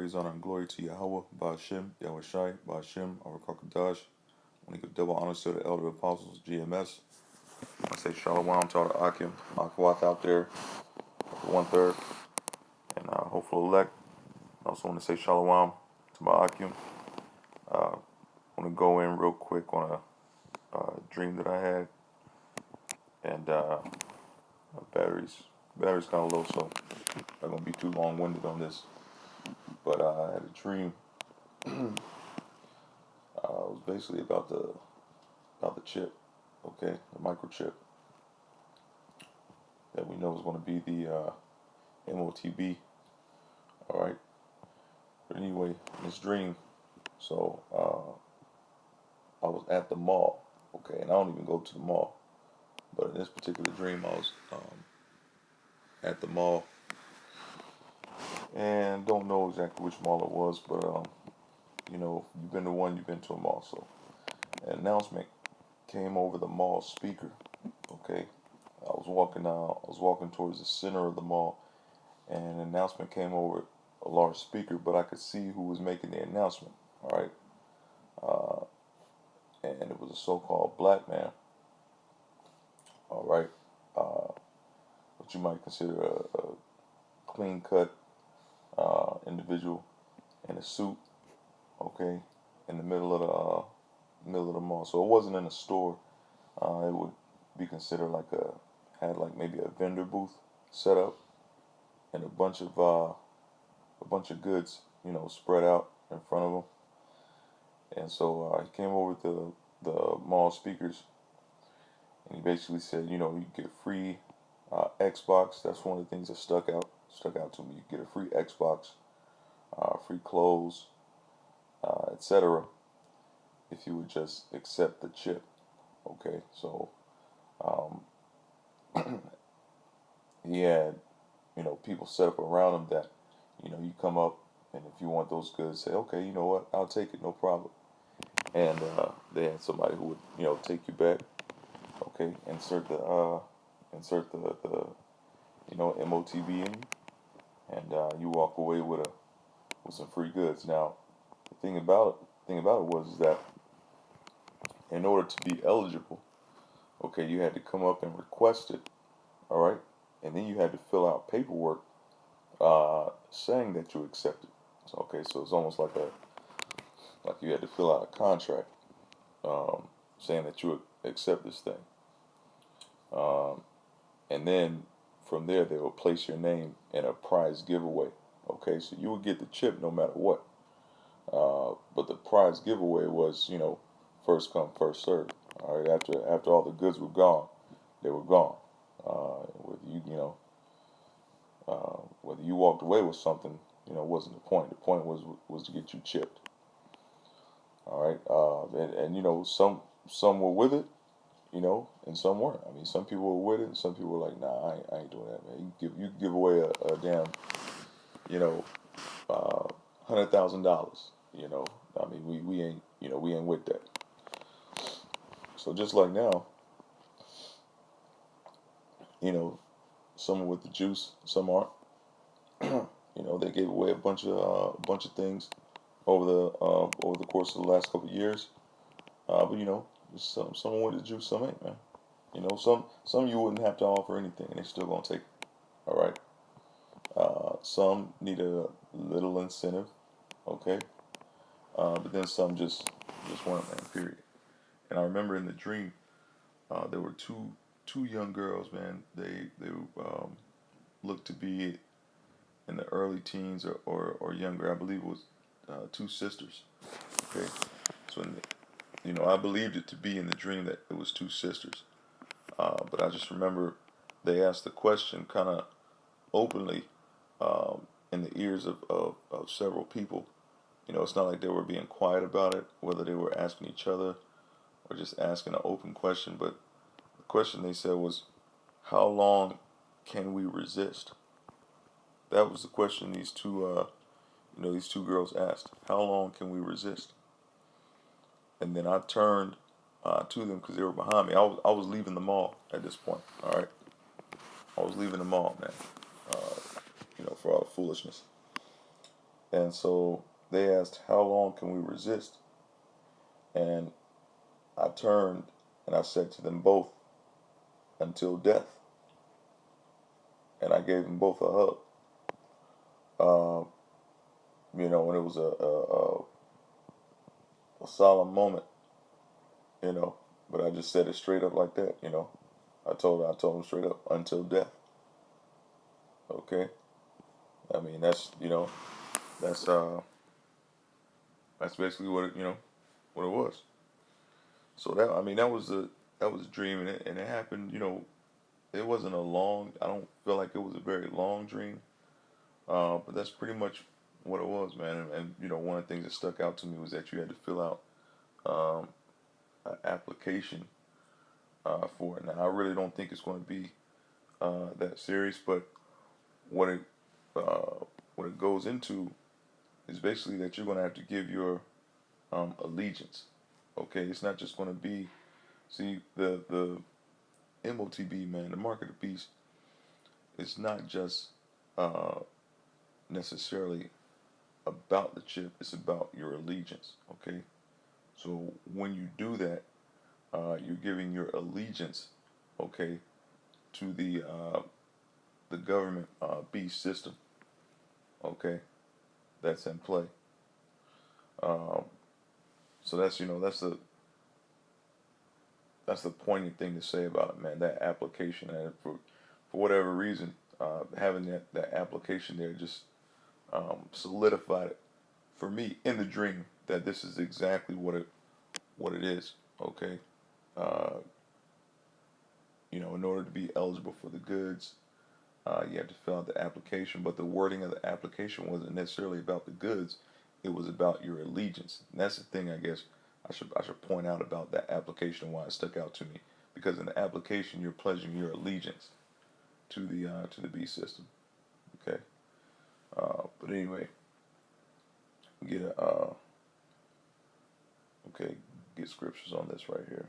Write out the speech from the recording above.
Praise, honor, and glory to Yahweh, Ba'ashem, Yahweh Shai, Ba'ashem, our Kakadash. I want to give double honors to the elder apostles, GMS. I say Shalom to all the Akim, Akawath out there, the 1/3, and hopeful elect. I also want to say Shalom to my Akim. I want to go in real quick on a dream that I had, and my battery's kind of low, so I'm not going to be too long-winded on this. But I had a dream. It was basically about the chip, okay, the microchip that we know is going to be the MOTB. All right. But anyway, in this dream, so I was at the mall, okay, and I don't even go to the mall, but in this particular dream, I was at the mall, and don't know exactly which mall it was, but you know, you've been to one, you've been to a mall, so an announcement came over the mall speaker, okay. I was walking towards the center of the mall, and an announcement came over a large speaker, but I could see who was making the announcement, all right. And it was a so-called black man, all right. What you might consider a clean-cut individual in a suit, okay, in the middle of the mall. So it wasn't in a store. It would be considered like had maybe a vendor booth set up, and a bunch of goods, you know, spread out in front of him. And so he came over to the mall speakers, and he basically said, you know, you get free Xbox. That's one of the things that stuck out to me. You get a free Xbox, free clothes, etc. if you would just accept the chip. Okay, so he had, you know, people set up around him that, you know, you come up, and if you want those goods, say, okay, you know what, I'll take it, no problem. And they had somebody who would, you know, take you back. Okay, insert the you know, MOTB in you, and you walk away with some free goods. Now, the thing about it was that in order to be eligible, okay, you had to come up and request it, all right, and then you had to fill out paperwork saying that you accepted. So, okay, so it's almost like you had to fill out a contract saying that you accept this thing, and then from there they will place your name in a prize giveaway. Okay, so you would get the chip no matter what, but the prize giveaway was, you know, first come, first served. All right, after all the goods were gone, they were gone. Whether you walked away with something, you know, wasn't the point. The point was to get you chipped. All right, and you know, some were with it, you know, and some weren't. I mean, some people were with it, and some people were like, nah, I ain't doing that, man. You give away a damn, you know, $100,000. You know, I mean, we ain't, you know, we ain't with that. So just like now, you know, some are with the juice, some aren't. You know, they gave away a bunch of things over the course of the last couple of years. But you know, some with the juice, some ain't, man. You know, some you wouldn't have to offer anything, and they still gonna take it. All right. Some need a little incentive, okay. But then some just weren't, man. Period. And I remember in the dream, there were two young girls, man. They looked to be in the early teens or younger. I believe it was two sisters. Okay, so you know, I believed it to be in the dream that it was two sisters. But I just remember they asked the question kind of openly in the ears of several people. You know, it's not like they were being quiet about it, whether they were asking each other or just asking an open question. But the question they said was, how long can we resist? That was the question these two girls asked. How long can we resist? And then I turned to them because they were behind me. I was leaving the mall at this point. All right, I was leaving the mall, man. You know, for all the foolishness. And so they asked, how long can we resist? And I turned and I said to them both, until death. And I gave them both a hug. Uh, and it was a solemn moment, you know. But I just said it straight up like that, you know. I told them straight up, until death. Okay. I mean, that's that's basically what what it was. So that was a dream, and it happened. It wasn't a long. I don't feel like it was a very long dream. But that's pretty much what it was, man. And one of the things that stuck out to me was that you had to fill out um, an application for it. Now, I really don't think it's going to be that serious, but what it what it goes into is basically that you're going to have to give your allegiance. Okay, it's not just going to be the MOTB, man, the mark of the beast. It's not just uh, necessarily about the chip. It's about your allegiance. Okay, so when you do that, you're giving your allegiance, okay, to the government beast system. Okay, that's in play. Um, so that's the poignant thing to say about it, man. That application, and for whatever reason, having that application there just solidified it for me in the dream that this is exactly what it is. Okay, uh, in order to be eligible for the goods, you have to fill out the application. But the wording of the application wasn't necessarily about the goods; it was about your allegiance. And that's the thing, I guess, I should point out about that application, why it stuck out to me, because in the application you're pledging your allegiance to the B system. Okay, but anyway, get a okay, get scriptures on this right here.